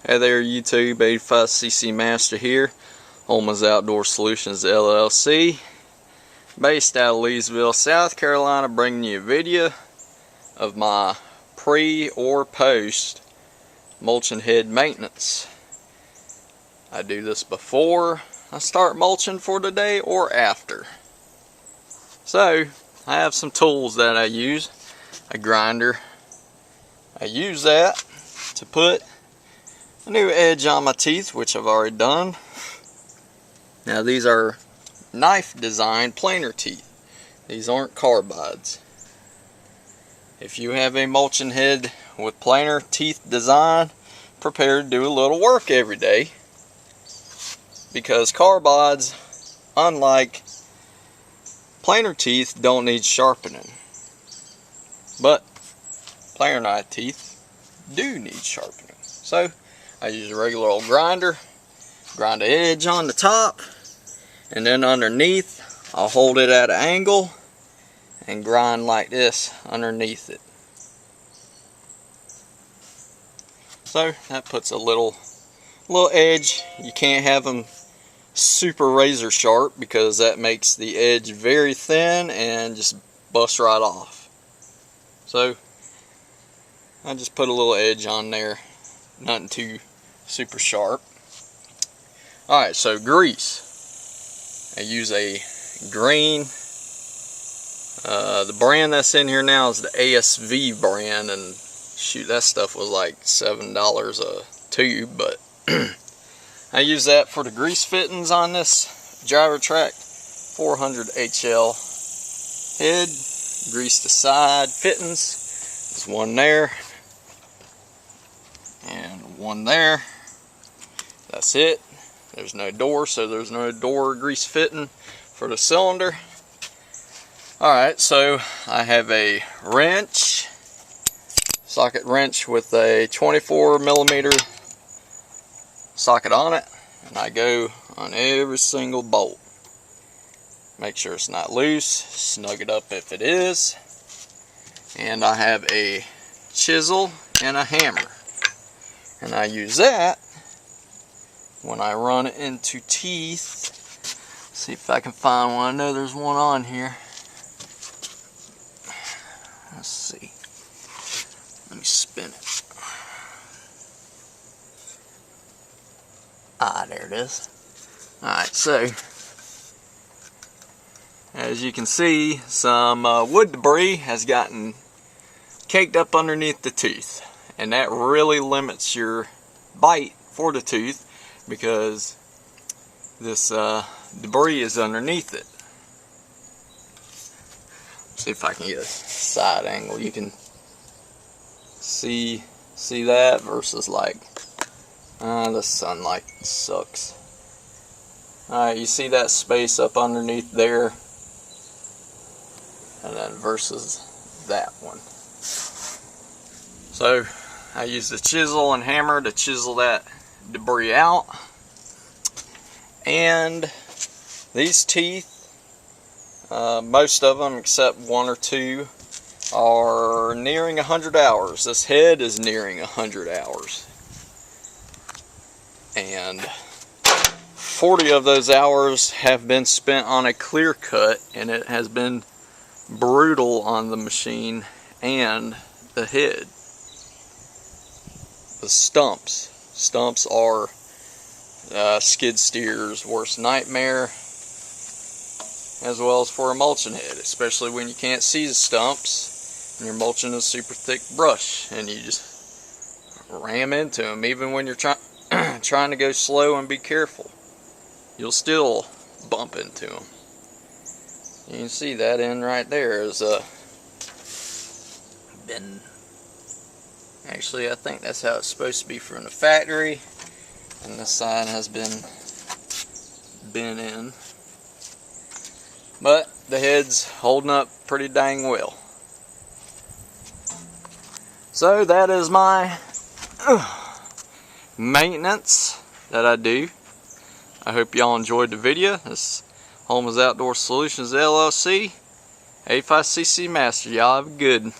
Hey there YouTube, 85cc Master here, Holman's Outdoor Solutions LLC, based out of Leesville, South Carolina, bringing you a video of my pre or post mulching head maintenance. I do this before I start mulching for the day or after. So I have some tools that I use. A grinder. I use that to put a new edge on my teeth, which I've already done. Now these are knife design planer teeth. These aren't carbides. If you have a mulching head with planer teeth design, prepare to do a little work every day, because carbides, unlike planer teeth, don't need sharpening, but planer knife teeth do need sharpening. So I use a regular old grinder, grind the edge on the top, and then underneath I'll hold it at an angle and grind like this underneath it. So that puts a little edge. You can't have them super razor sharp because that makes the edge very thin and just busts right off. So I just put a little edge on there, nothing too super sharp. Alright, so grease. I use a green, the brand that's in here now is the ASV brand, and shoot, that stuff was like $7 a tube, but I use that for the grease fittings on this Gyrotrac 400 HL head. Grease the side fittings. There's one there and one there. That's it. There's no door, so there's no door grease fitting for the cylinder. Alright, so I have a wrench, socket wrench with a 24mm socket on it, and I go on every single bolt. Make sure it's not loose, snug it up if it is. And I have a chisel and a hammer, and I use that when I run it into teeth. See if I can find one. I know there's one on here. Let's see. Let me spin it. Ah, there it is. Alright, so as you can see, some wood debris has gotten caked up underneath the tooth, and that really limits your bite for the tooth because this debris is underneath it. See if I can get a side angle. You can see that versus like the sunlight sucks. Alright, you see that space up underneath there, and then versus that one. So I use the chisel and hammer to chisel that debris out. And these teeth, most of them except one or two, are nearing 100 hours. This head is nearing 100 hours. And 40 of those hours have been spent on a clear cut, and it has been brutal on the machine and the head. The stumps. Stumps are skid steer's worst nightmare, as well as for a mulching head, especially when you can't see the stumps and you're mulching a super thick brush and you just ram into them. Even when you're trying to go slow and be careful, you'll still bump into them. You can see that end right there is been, actually I think that's how it's supposed to be from the factory, and this side has been bent in, but the head's holding up pretty dang well. So that is my maintenance that I do. I hope y'all enjoyed the video. This is Holman's Outdoor Solutions LLC, 85cc Master. Y'all have a good one.